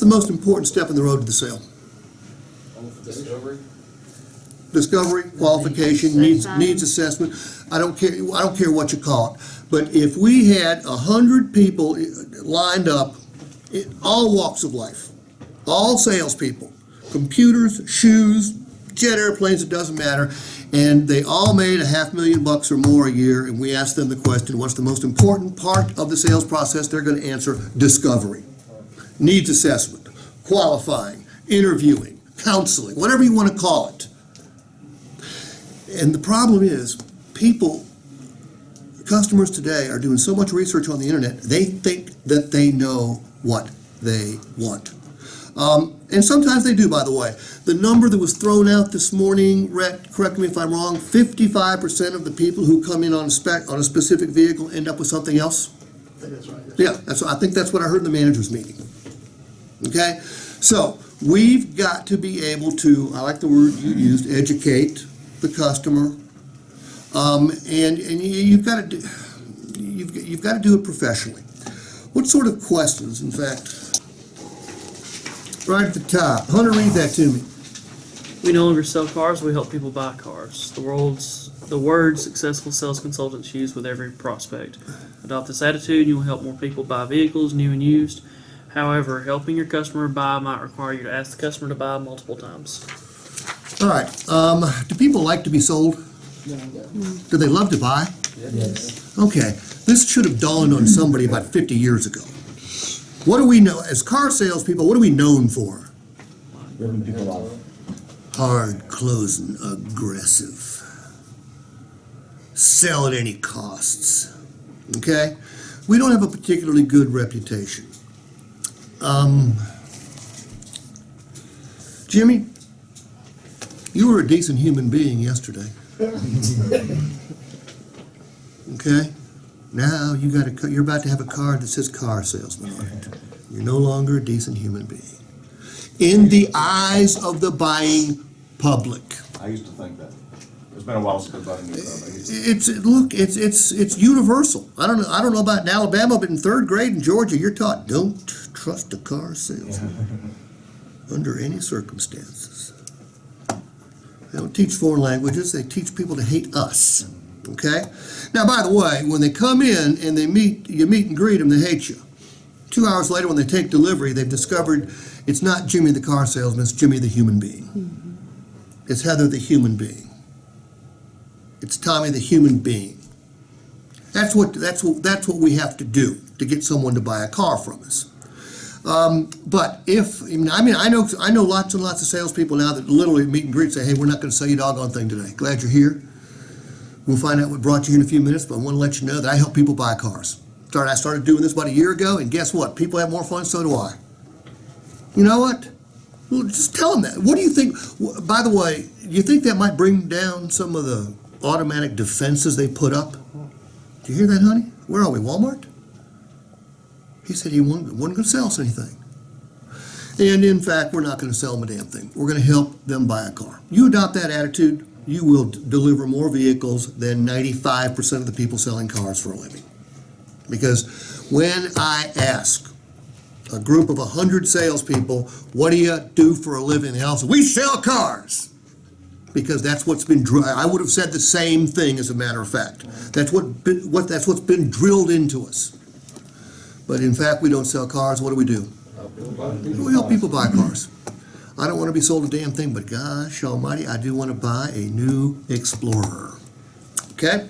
the most important step in the road to the sale? Discovery, qualification, needs assessment. I don't care what you call it. But if we had 100 people lined up in all walks of life, all salespeople, computers, shoes, jet airplanes, it doesn't matter, and they all made $500,000 or more a year, and we asked them the question, what's the most important part of the sales process? They're going to answer discovery, needs assessment, qualifying, interviewing, counseling, whatever you want to call it. And the problem is, customers today are doing so much research on the internet, they think that they know what they want. And sometimes they do, by the way. The number that was thrown out this morning, Rhett, correct me if I'm wrong, 55% of the people who come in on a specific vehicle end up with something else? I think that's right. Yeah, I think that's what I heard in the manager's meeting. Okay? So, we've got to be able to, I like the word you used, educate the customer. And you've got to do it professionally. What sort of questions, in fact, right at the top. Hunter, read that to me. We no longer sell cars, we help people buy cars. The word successful sales consultants use with every prospect. Adopt this attitude and you will help more people buy vehicles, new and used. However, helping your customer buy might require you to ask the customer to buy multiple times. All right. Do people like to be sold? No. Do they love to buy? Yes. Okay. This should have dawned on somebody about 50 years ago. What do we know? As car salespeople, what are we known for? Ripping people off. Hard, closing, aggressive. Sell at any costs. Okay? We don't have a particularly good reputation. Jimmy, you were a decent human being yesterday. Okay? Now you're about to have a card that says car salesman on it. You're no longer a decent human being. In the eyes of the buying public. I used to think that. It's been a while since I've bought a new car. It's universal. I don't know about in Alabama, but in third grade in Georgia, you're taught don't trust a car salesman under any circumstances. They don't teach foreign languages. They teach people to hate us. Okay? Now, by the way, when they come in and you meet and greet them, they hate you. 2 hours later, when they take delivery, they've discovered it's not Jimmy the car salesman, it's Jimmy the human being. Mm-hmm. It's Heather the human being. It's Tommy the human being. That's what we have to do to get someone to buy a car from us. But I know lots and lots of salespeople now that literally meet and greet say, hey, we're not going to sell you a doggone thing today. Glad you're here. We'll find out what brought you in a few minutes, but I want to let you know that I help people buy cars. I started doing this about a year ago, and guess what? People have more fun, so do I. You know what? Well, just tell them that. What do you think? By the way, you think that might bring down some of the automatic defenses they put up? Do you hear that, honey? Where are we, Walmart? He said he wasn't going to sell us anything. And in fact, we're not going to sell them a damn thing. We're going to help them buy a car. You adopt that attitude, you will deliver more vehicles than 95% of the people selling cars for a living. Because when I ask a group of 100 salespeople, what do you do for a living? They all say, we sell cars. Because that's what's been, I would have said the same thing as a matter of fact. That's what's been drilled into us. But in fact, we don't sell cars. What do? We help people buy cars. I don't want to be sold a damn thing, but gosh almighty, I do want to buy a new Explorer. Okay?